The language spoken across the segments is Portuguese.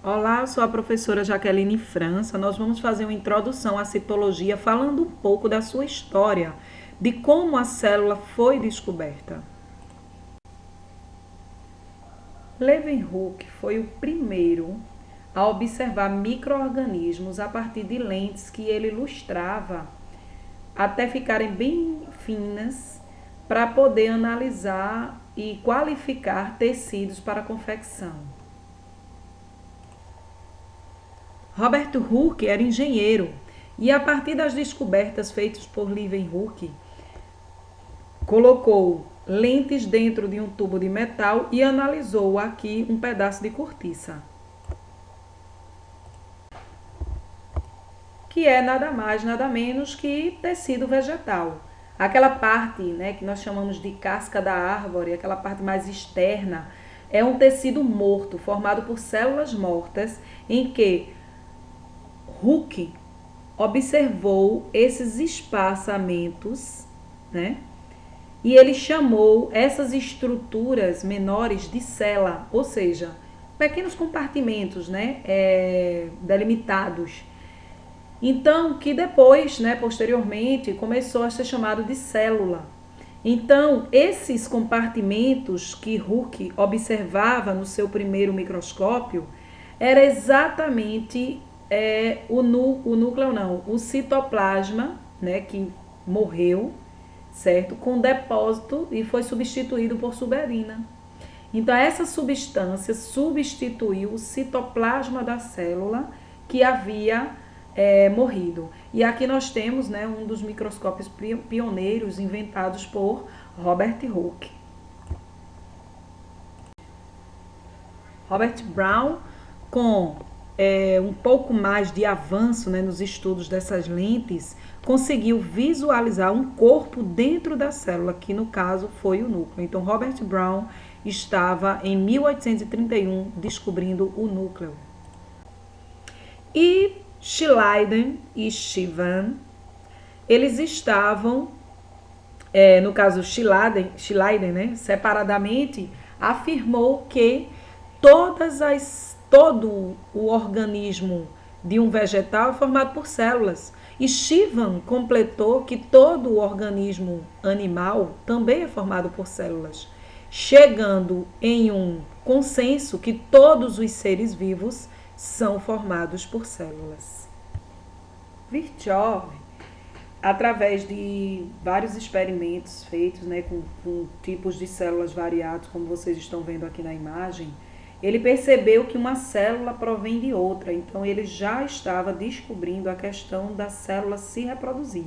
Olá, eu sou a professora Jaqueline França. Nós vamos fazer uma introdução à citologia falando um pouco da sua história, de como a célula foi descoberta. Leeuwenhoek foi o primeiro a observar micro-organismos a partir de lentes que ele ilustrava até ficarem bem finas para poder analisar e qualificar tecidos para confecção. Robert Hooke era engenheiro e, a partir das descobertas feitas por Leeuwenhoek, colocou lentes dentro de um tubo de metal e analisou aqui um pedaço de cortiça, que é nada mais, nada menos que tecido vegetal. Aquela parte, né, que nós chamamos de casca da árvore, aquela parte mais externa, é um tecido morto, formado por células mortas, em que Hooke observou esses espaçamentos, né? E ele chamou essas estruturas menores de cela, ou seja, pequenos compartimentos, né? Delimitados. Então, que depois, né, posteriormente, começou a ser chamado de célula. Então, esses compartimentos que Hooke observava no seu primeiro microscópio era exatamente o núcleo não, o citoplasma, né, que morreu, certo? Com depósito e foi substituído por suberina. Então, essa substância substituiu o citoplasma da célula que havia morrido. E aqui nós temos, né, um dos microscópios pioneiros inventados por Robert Hooke. Robert Brown, com um pouco mais de avanço, né, nos estudos dessas lentes, conseguiu visualizar um corpo dentro da célula, que no caso foi o núcleo. Então, Robert Brown estava em 1831 descobrindo o núcleo. E Schleiden e Shivan, eles estavam, no caso Schleiden, né, separadamente, afirmou que todo o organismo de um vegetal é formado por células. E Shivan completou que todo o organismo animal também é formado por células, chegando em um consenso que todos os seres vivos são formados por células. Virchow, através de vários experimentos feitos, né, com tipos de células variados, como vocês estão vendo aqui na imagem, ele percebeu que uma célula provém de outra, então ele já estava descobrindo a questão da célula se reproduzir.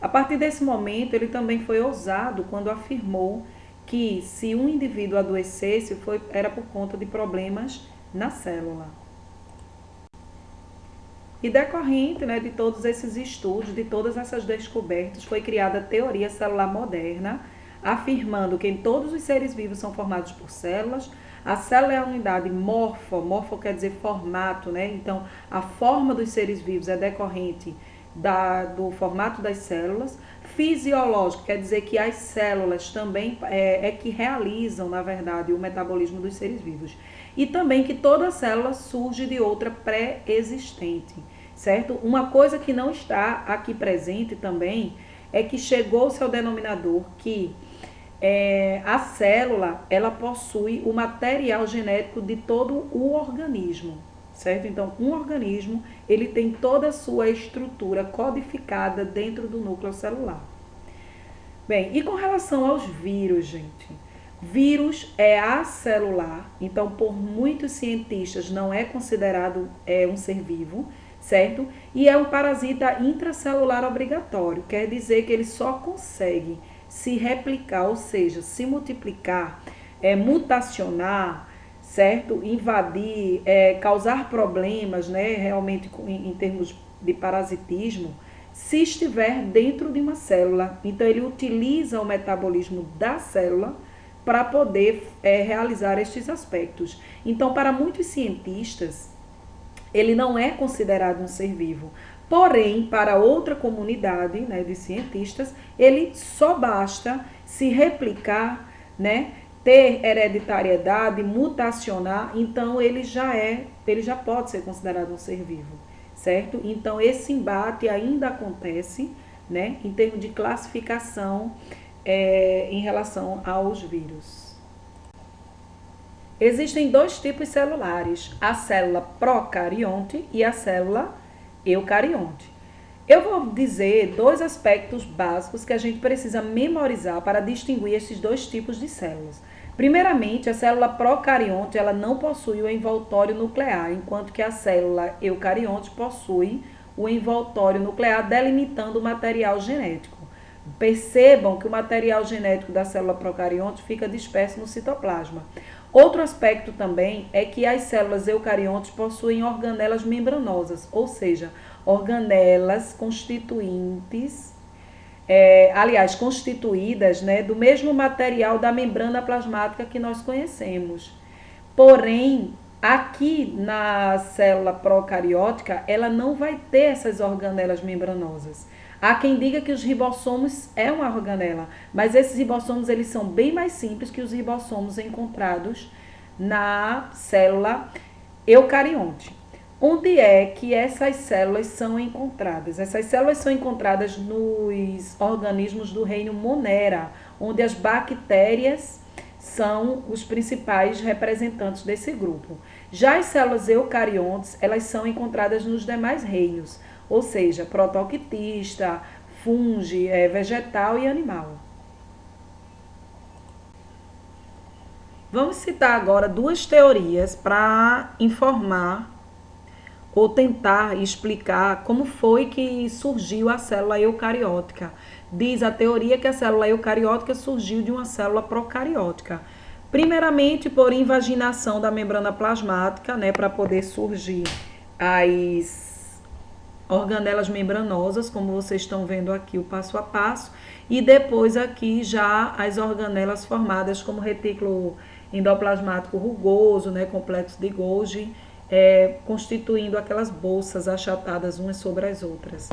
A partir desse momento, ele também foi ousado quando afirmou que se um indivíduo adoecesse, era por conta de problemas na célula. E decorrente, né, de todos esses estudos, de todas essas descobertas, foi criada a teoria celular moderna, afirmando que todos os seres vivos são formados por células. A célula é a unidade morfo quer dizer formato, né? Então, a forma dos seres vivos é decorrente do formato das células. Fisiológico quer dizer que as células também que realizam, na verdade, o metabolismo dos seres vivos. E também que toda célula surge de outra pré-existente, certo? Uma coisa que não está aqui presente também é que chegou-se ao denominador que a célula, ela possui o material genético de todo o organismo, certo? Então, um organismo, ele tem toda a sua estrutura codificada dentro do núcleo celular. Bem, e com relação aos vírus, gente? Vírus é acelular, então por muitos cientistas não é considerado um ser vivo, certo? E é um parasita intracelular obrigatório, quer dizer que ele só consegue se replicar, ou seja, se multiplicar, mutacionar, certo? Invadir, causar problemas, né? Realmente em termos de parasitismo, se estiver dentro de uma célula. Então, ele utiliza o metabolismo da célula para poder realizar estes aspectos. Então, para muitos cientistas, ele não é considerado um ser vivo. Porém, para outra comunidade, né, de cientistas, ele só basta se replicar, né, ter hereditariedade, mutacionar, então ele já pode ser considerado um ser vivo, certo? Então esse embate ainda acontece, né, em termos de classificação em relação aos vírus. Existem dois tipos celulares, a célula procarionte e a célula eucarionte. Eu vou dizer dois aspectos básicos que a gente precisa memorizar para distinguir esses dois tipos de células. Primeiramente, a célula procarionte ela não possui o envoltório nuclear, enquanto que a célula eucarionte possui o envoltório nuclear delimitando o material genético. Percebam que o material genético da célula procarionte fica disperso no citoplasma. Outro aspecto também é que as células eucariontes possuem organelas membranosas, ou seja, organelas constituintes, constituídas, né, do mesmo material da membrana plasmática que nós conhecemos. Porém, aqui na célula procariótica, ela não vai ter essas organelas membranosas. Há quem diga que os ribossomos é uma organela, mas esses ribossomos eles são bem mais simples que os ribossomos encontrados na célula eucarionte. Onde é que essas células são encontradas? Essas células são encontradas nos organismos do reino Monera, onde as bactérias são os principais representantes desse grupo. Já as células eucariontes, elas são encontradas nos demais reinos, ou seja, protoquitista, fungi, vegetal e animal. Vamos citar agora duas teorias para informar ou tentar explicar como foi que surgiu a célula eucariótica. Diz a teoria que a célula eucariótica surgiu de uma célula procariótica. Primeiramente, por invaginação da membrana plasmática, né, para poder surgir as organelas membranosas, como vocês estão vendo aqui o passo a passo, e depois aqui já as organelas formadas como retículo endoplasmático rugoso, né, complexo de Golgi, constituindo aquelas bolsas achatadas umas sobre as outras.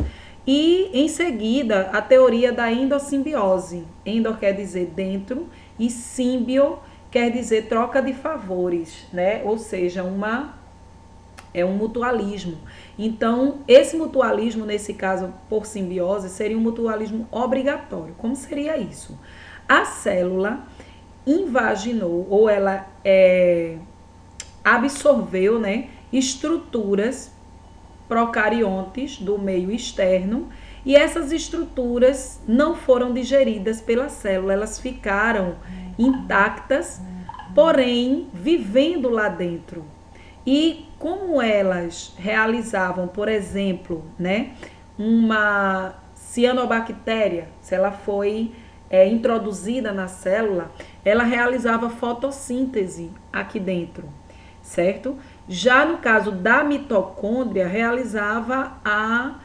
E, em seguida, a teoria da endossimbiose. Endo quer dizer dentro e símbio quer dizer troca de favores, né? Ou seja, um mutualismo. Então, esse mutualismo, nesse caso, por simbiose, seria um mutualismo obrigatório. Como seria isso? A célula invaginou, ou ela absorveu, né, estruturas procariontes do meio externo, e essas estruturas não foram digeridas pela célula, elas ficaram intactas, porém vivendo lá dentro. E como elas realizavam, por exemplo, né, uma cianobactéria, se ela foi introduzida na célula, ela realizava fotossíntese aqui dentro, certo? Já no caso da mitocôndria, realizava a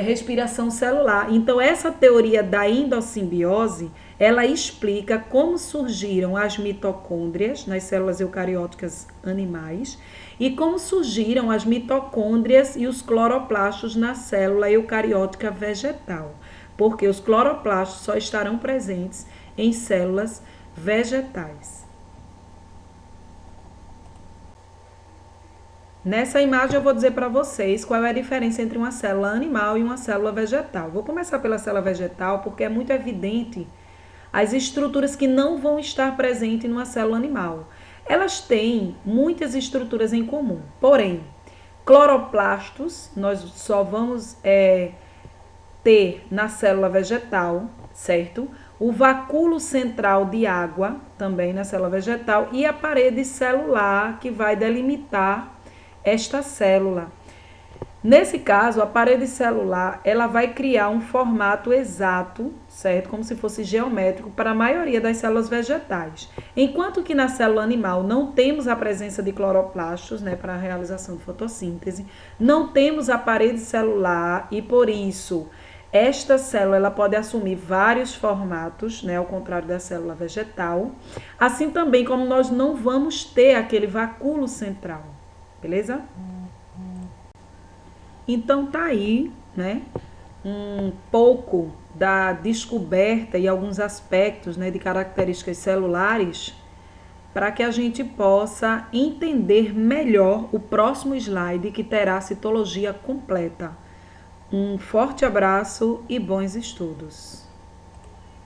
respiração celular. Então, essa teoria da endossimbiose, ela explica como surgiram as mitocôndrias nas células eucarióticas animais e como surgiram as mitocôndrias e os cloroplastos na célula eucariótica vegetal, porque os cloroplastos só estarão presentes em células vegetais. Nessa imagem eu vou dizer para vocês qual é a diferença entre uma célula animal e uma célula vegetal. Vou começar pela célula vegetal porque é muito evidente as estruturas que não vão estar presentes numa célula animal. Elas têm muitas estruturas em comum, porém, cloroplastos nós só vamos ter na célula vegetal, certo? O vacúolo central de água, também na célula vegetal, e a parede celular que vai delimitar esta célula. Nesse caso, a parede celular, ela vai criar um formato exato, certo? Como se fosse geométrico para a maioria das células vegetais. Enquanto que na célula animal não temos a presença de cloroplastos, né, para a realização de fotossíntese, não temos a parede celular e por isso esta célula ela pode assumir vários formatos, né, ao contrário da célula vegetal. Assim também como nós não vamos ter aquele vacúolo central. Beleza? Então tá aí, né, um pouco da descoberta e alguns aspectos, né, de características celulares para que a gente possa entender melhor o próximo slide, que terá a citologia completa. Um forte abraço e bons estudos!